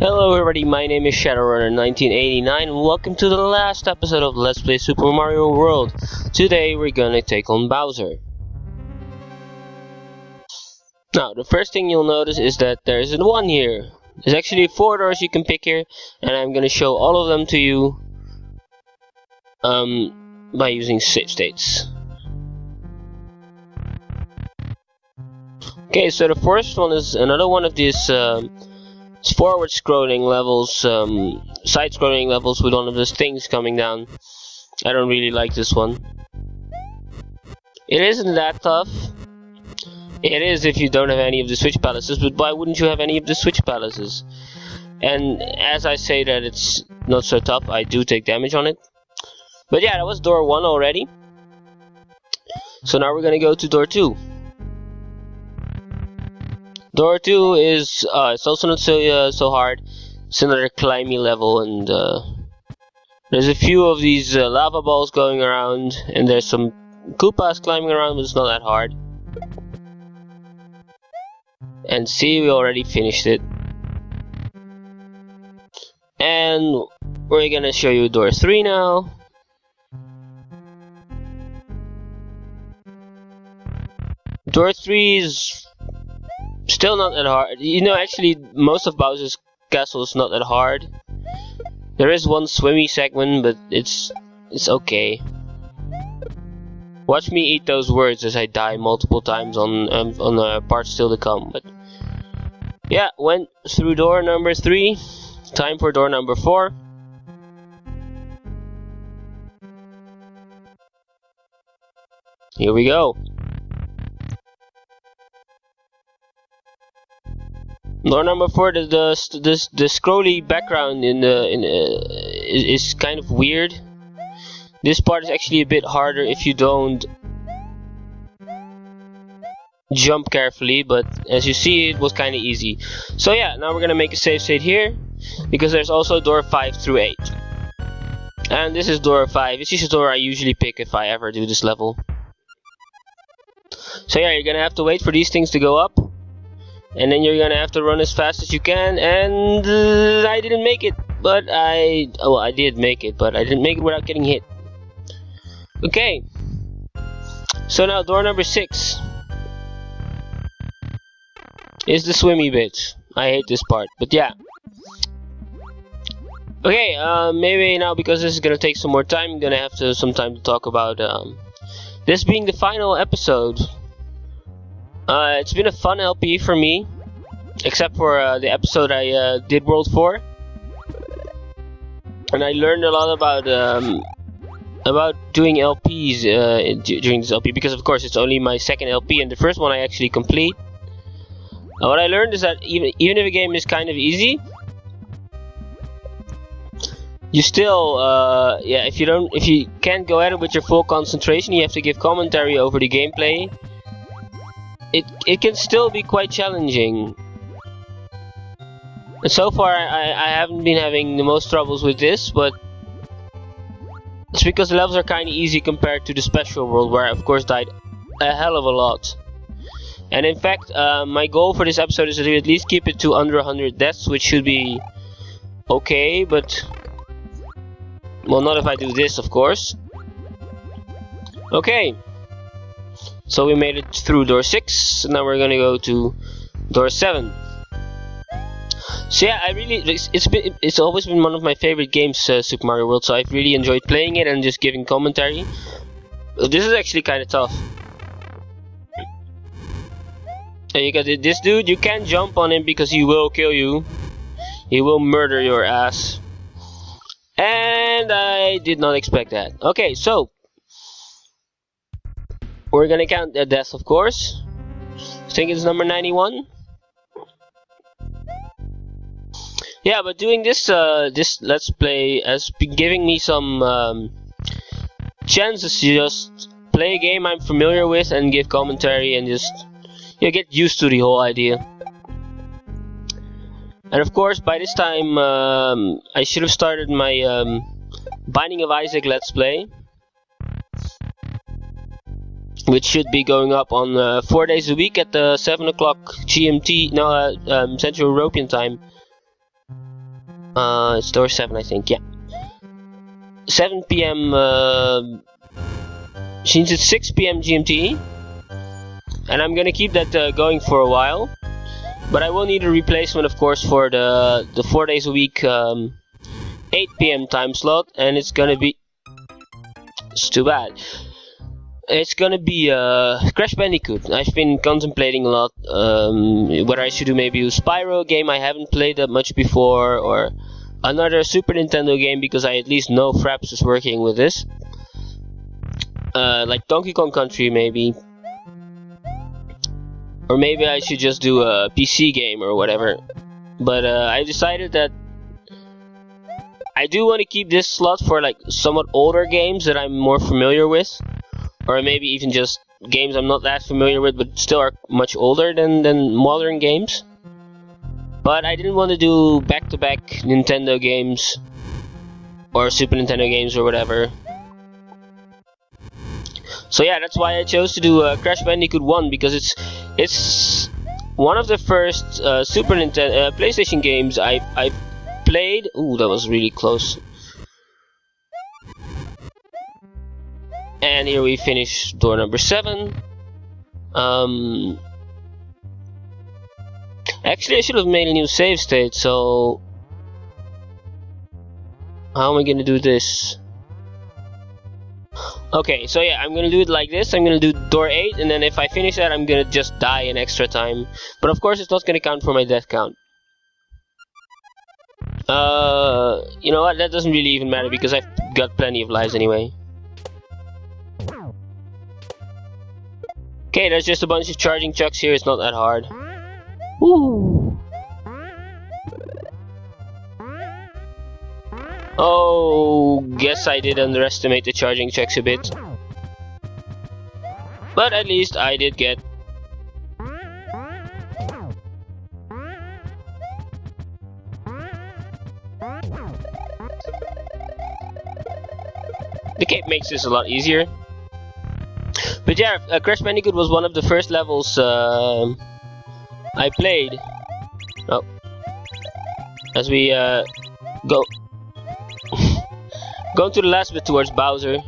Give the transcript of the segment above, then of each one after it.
Hello everybody, my name is Shadowrunner1989 and welcome to the last episode of Let's Play Super Mario World. Today we're gonna take on Bowser. Now, the first thing you'll notice is that there isn't one here. There's actually 4 doors you can pick here, and I'm gonna show all of them to you by using save states. Okay, so the first one is another one of these forward-scrolling levels, side-scrolling levels with one of those things coming down. I don't really like this one. It isn't that tough. It is if you don't have any of the switch palaces, but why wouldn't you have any of the switch palaces? And as I say that it's not so tough, I do take damage on it. But yeah, that was door 1 already. So now we're gonna go to door 2. Door 2 is it's also not so hard. It's another climby level, and there's a few of these lava balls going around, and there's some Koopas climbing around, but it's not that hard. And see, we already finished it. And we're gonna show you door 3 now. Door 3 is still not that hard. You know, actually, most of Bowser's castle is not that hard. There is one swimmy segment, but it's okay. Watch me eat those words as I die multiple times on parts still to come. But yeah, went through door number 3. Time for door number 4. Here we go. Door number 4, the scrolly background is kind of weird. This part is actually a bit harder if you don't jump carefully, but as you see, it was kind of easy. So yeah, now we're gonna make a save state here, because there's also door 5 through 8. And this is door 5. This is the door I usually pick if I ever do this level. So yeah, you're gonna have to wait for these things to go up. And then you're gonna have to run as fast as you can, and I didn't make it, but I did make it, but I didn't make it without getting hit. Okay, so now door number 6 is the swimmy bit. I hate this part, but yeah. Okay, maybe now, because this is gonna take some more time, I'm gonna have some time to talk about this being the final episode. It's been a fun LP for me, except for the episode I did World 4, and I learned a lot about doing LPs during this LP, because of course it's only my second LP and the first one I actually complete. What I learned is that even if a game is kind of easy, you still if you can't go at it with your full concentration, you have to give commentary over the gameplay. It can still be quite challenging. And so far I haven't been having the most troubles with this, but it's because the levels are kind of easy compared to the special world, where I of course died a hell of a lot. And in fact, my goal for this episode is to at least keep it to under 100 deaths, which should be okay, but well, not if I do this, of course. Okay. So we made it through door 6, and now we're gonna go to door 7. So yeah, it's always been one of my favorite games, Super Mario World. So I've really enjoyed playing it and just giving commentary. This is actually kind of tough. And you got this dude. You can't jump on him because he will kill you. He will murder your ass. And I did not expect that. Okay, so we're gonna count the deaths, of course. I think it's number 91. Yeah, but doing this Let's Play has been giving me some chances to just play a game I'm familiar with and give commentary and just get used to the whole idea. And of course, by this time, I should have started my Binding of Isaac Let's Play, which should be going up on 4 days a week at 7 o'clock GMT, Central European time. It's door 7, I think. Yeah, 7 p.m. Since it's 6 p.m. GMT, and I'm gonna keep that going for a while. But I will need a replacement, of course, for the 4 days a week 8 p.m. time slot, and it's gonna be. It's too bad. It's gonna be Crash Bandicoot. I've been contemplating a lot whether I should do maybe a Spyro game I haven't played that much before, or another Super Nintendo game because I at least know Fraps is working with this. Like Donkey Kong Country maybe. Or maybe I should just do a PC game or whatever. But I decided that I do want to keep this slot for like somewhat older games that I'm more familiar with. Or maybe even just games I'm not that familiar with but still are much older than modern games. But I didn't want to do back-to-back Nintendo games or Super Nintendo games or whatever. So yeah, that's why I chose to do Crash Bandicoot 1, because it's one of the first Super Nintendo PlayStation games I've played. Ooh, that was really close. And here we finish door number 7. Actually, I should have made a new save state, so how am I gonna do this? Okay, so yeah, I'm gonna do it like this. I'm gonna do door 8, and then if I finish that, I'm gonna just die in extra time. But of course, it's not gonna count for my death count. You know what? That doesn't really even matter because I've got plenty of lives anyway. Okay, there's just a bunch of charging chucks here. It's not that hard. Woo! Oh, guess I did underestimate the charging checks a bit. But at least I did get. The cape makes this a lot easier. But yeah, Crash Bandicoot was one of the first levels I played. Oh. As we go to the last bit towards Bowser,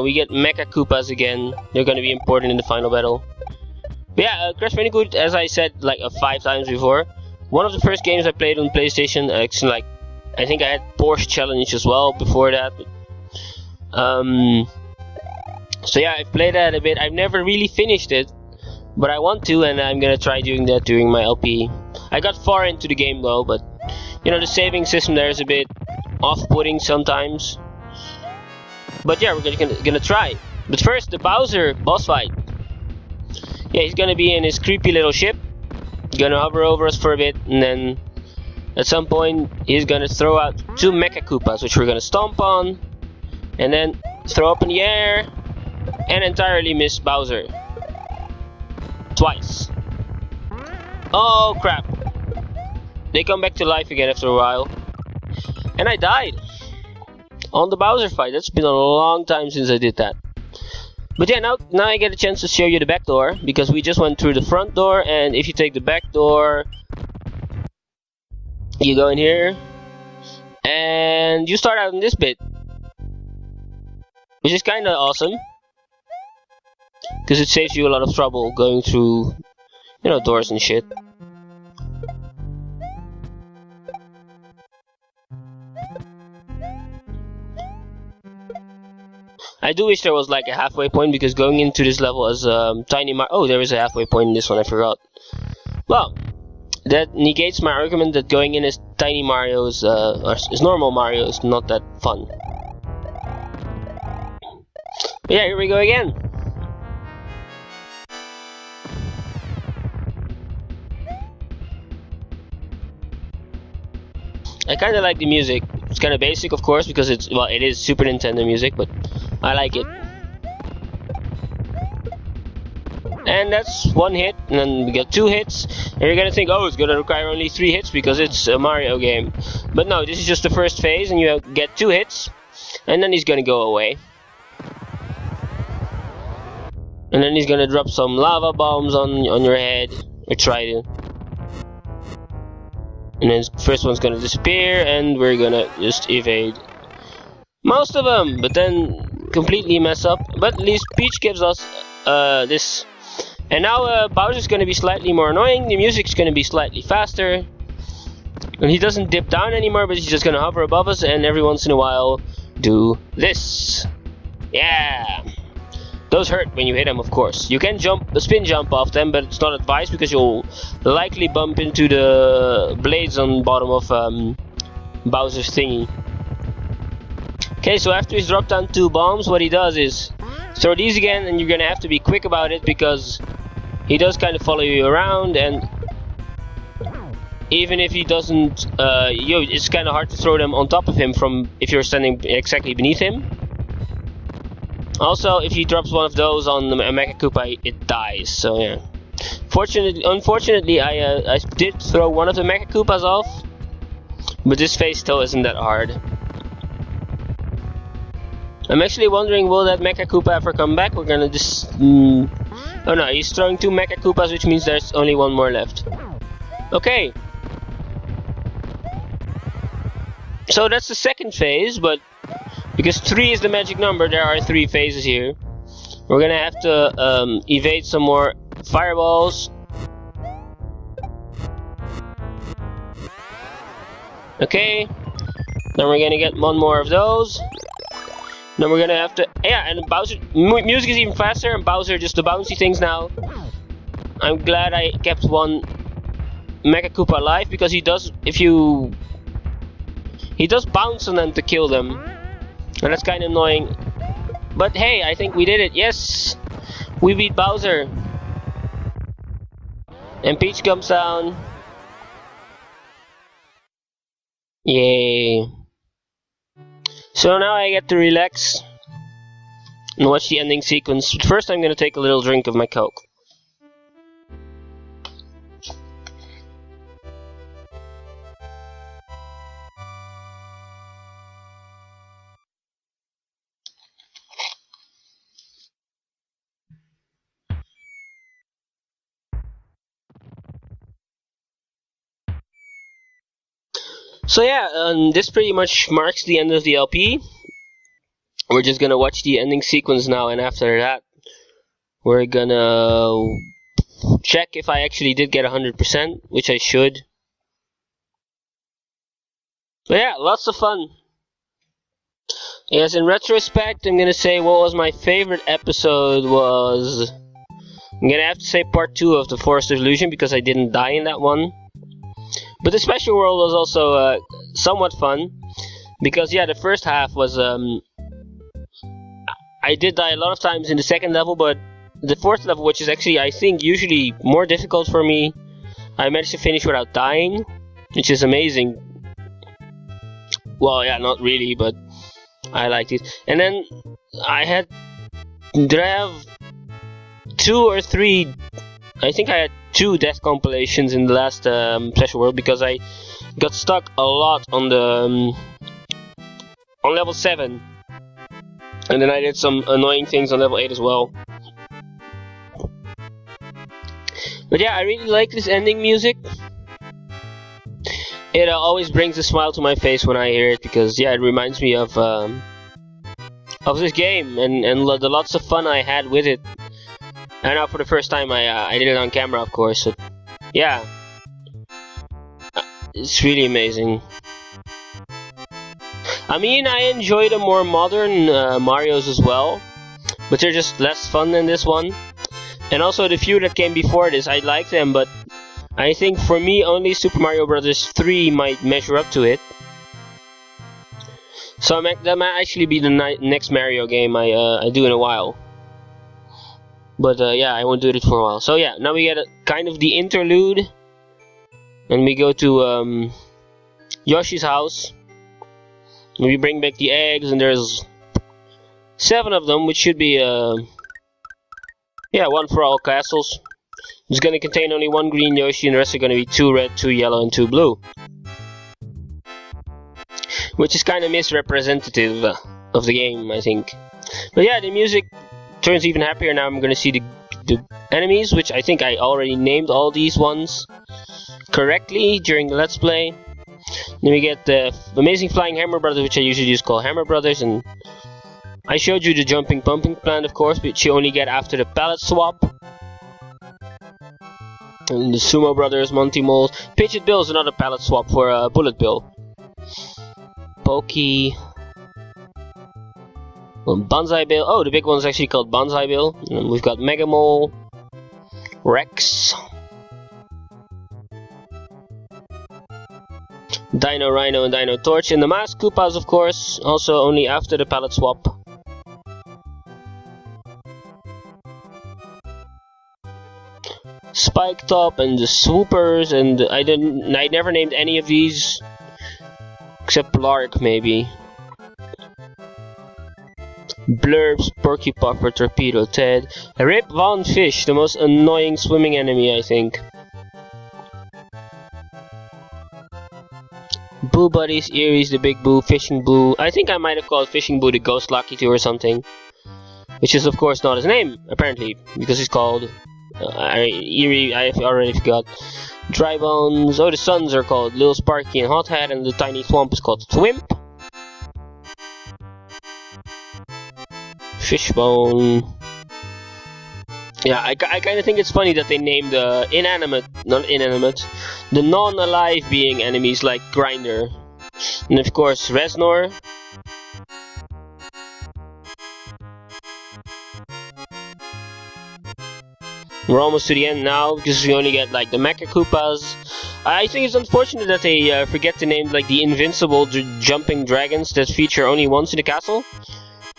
we get Mecha Koopas again. They're gonna be important in the final battle. But yeah, Crash Bandicoot, as I said like 5 times before, one of the first games I played on PlayStation. Actually, like I think I had Porsche Challenge as well before that. So yeah, I've played that a bit. I've never really finished it, but I want to, and I'm gonna try doing that during my LP. I got far into the game though, but you know, the saving system there is a bit off-putting sometimes. But yeah, we're gonna try. But first, the Bowser boss fight. Yeah, he's gonna be in his creepy little ship, gonna hover over us for a bit, and then at some point he's gonna throw out 2 Mecha Koopas, which we're gonna stomp on, and then throw up in the air, and entirely miss Bowser. Twice. Oh crap. They come back to life again after a while. And I died on the Bowser fight. That's been a long time since I did that. But yeah, now I get a chance to show you the back door, because we just went through the front door, and if you take the back door, you go in here, and you start out in this bit, which is kinda awesome, because it saves you a lot of trouble going through, you know, doors and shit. I do wish there was like a halfway point, because going into this level as Tiny Mario. Oh, there is a halfway point in this one, I forgot. Well, that negates my argument that going in as Tiny Mario is normal Mario is not that fun. But yeah, here we go again. I kinda like the music. It's kinda basic, of course, because it is Super Nintendo music, but I like it. And that's 1 hit, and then we get 2 hits, and you're gonna think, oh, it's gonna require only 3 hits because it's a Mario game. But no, this is just the first phase, and you get 2 hits, and then he's gonna go away. And then he's gonna drop some lava bombs on your head, or try to. And then first one's gonna disappear, and we're gonna just evade most of them, but then completely mess up. But at least Peach gives us this. And now Bowser's gonna be slightly more annoying, the music's gonna be slightly faster. And he doesn't dip down anymore, but he's just gonna hover above us and every once in a while do this. Yeah! Those hurt when you hit them, of course. You can spin jump off them, but it's not advised because you'll likely bump into the blades on the bottom of Bowser's thingy. Okay, so after he's dropped down 2 bombs, what he does is throw these again, and you're gonna have to be quick about it because he does kind of follow you around, and even if he doesn't, it's kind of hard to throw them on top of him from if you're standing exactly beneath him. Also, if he drops one of those on a Mecha Koopa, it dies. So yeah. Unfortunately, I did throw one of the Mecha Koopas off, but this phase still isn't that hard. I'm actually wondering, will that Mecha Koopa ever come back? We're gonna just... Oh no, he's throwing 2 Mecha Koopas, which means there's only 1 more left. Okay. So that's the second phase, but because 3 is the magic number, there are 3 phases here. We're gonna have to evade some more fireballs. Okay. Then we're gonna get 1 more of those. Then we're gonna have to... Yeah, and Bowser... Music is even faster, and Bowser just the bouncy things now. I'm glad I kept 1 Mecha Koopa alive, because he does... He does bounce on them to kill them. And that's kind of annoying. But hey, I think we did it. Yes! We beat Bowser. And Peach comes down. Yay. So now I get to relax and watch the ending sequence. But first I'm gonna take a little drink of my Coke. So yeah, this pretty much marks the end of the LP. We're just gonna watch the ending sequence now, and after that, we're gonna check if I actually did get 100%, which I should. But yeah, lots of fun. Yes, in retrospect, I'm gonna say what was my favorite episode was... I'm gonna have to say part 2 of the Forest of Illusion, because I didn't die in that one. But the special world was also somewhat fun, because yeah, the first half was I did die a lot of times in the second level, but the fourth level, which is actually I think usually more difficult for me, I managed to finish without dying, which is amazing. Well, yeah, not really, but I liked it. And then did I have 2 or 3? I think I had 2 death compilations in the last special world, because I got stuck a lot on the on level 7, and then I did some annoying things on level 8 as well. But yeah, I really like this ending music. It always brings a smile to my face when I hear it, because yeah, it reminds me of this game and the lots of fun I had with it. And now for the first time I did it on camera, of course. So, yeah, it's really amazing. I mean, I enjoy the more modern Marios as well, but they're just less fun than this one. And also the few that came before this, I like them, but I think for me only Super Mario Bros. 3 might measure up to it. So that might actually be the next Mario game I do in a while. But yeah, I won't do it for a while. So yeah, now we get kind of the interlude. And we go to Yoshi's house. And we bring back the eggs, and there's 7 of them, which should be yeah, 1 for all castles. It's gonna contain only 1 green Yoshi, and the rest are gonna be 2 red, 2 yellow, and 2 blue. Which is kind of misrepresentative of the game, I think. But yeah, the music turns even happier now. I'm gonna see the the enemies, which I think I already named all these ones correctly during the Let's Play. Then we get the amazing flying Hammer Brothers, which I usually just call Hammer Brothers, and I showed you the jumping pumping plant, of course, which you only get after the palette swap. And the Sumo Brothers, Monty Moles. Pidgeot Bill is another palette swap for Bullet Bill. Pokey. Banzai Bill. Oh, the big one is actually called Banzai Bill. And we've got Mega Mole, Rex, Dino Rhino, and Dino Torch. And the Masked Koopas, of course, also only after the palette swap. Spike Top and the Swoopers, and I never named any of these except Lark, maybe. Blurbs, Porcupuffer, Torpedo, Ted, Rip Von Fish, the most annoying swimming enemy, I think. Boo Buddies, Eerie's, the Big Boo, Fishing Boo. I think I might have called Fishing Boo the Ghost Lucky 2 or something, which is of course not his name, apparently, because he's called Eerie. I already forgot. Dry Bones. Oh, the Suns are called Lil Sparky and Hothead, and the Tiny Swamp is called Twimp. Fishbone. Yeah, I kind of think it's funny that they named the the non-alive being enemies like Grinder, and of course Reznor. We're almost to the end now because we only get like the Mecha Koopas. I think it's unfortunate that they forget to name like the invincible jumping dragons that feature only once in the castle.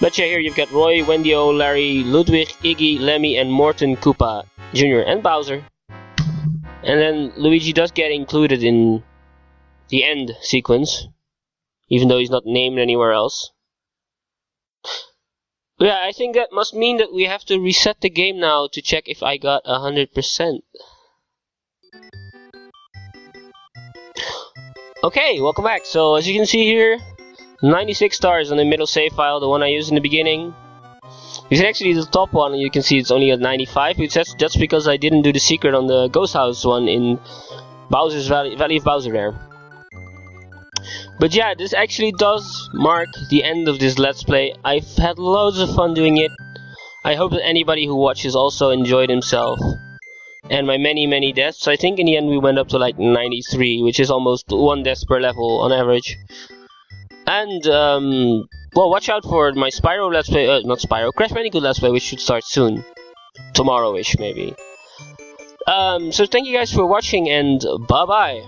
But yeah, here you've got Roy, Wendio, Larry, Ludwig, Iggy, Lemmy, and Morton Koopa Jr. and Bowser. And then Luigi does get included in the end sequence, even though he's not named anywhere else. Yeah, I think that must mean that we have to reset the game now to check if I got 100%. Okay, welcome back. So as you can see here, 96 stars on the middle save file, the one I used in the beginning. You can actually do the top one and you can see it's only at 95. It's just because I didn't do the secret on the Ghost House one in Bowser's Valley of Bowser there. But yeah, this actually does mark the end of this Let's Play. I've had loads of fun doing it. I hope that anybody who watches also enjoyed himself. And my many deaths. I think in the end we went up to like 93, which is almost 1 death per level on average. And, well, watch out for my Spyro Let's Play, not Spyro, Crash Bandicoot Let's Play, which should start soon. Tomorrow-ish, maybe. So thank you guys for watching, and bye-bye.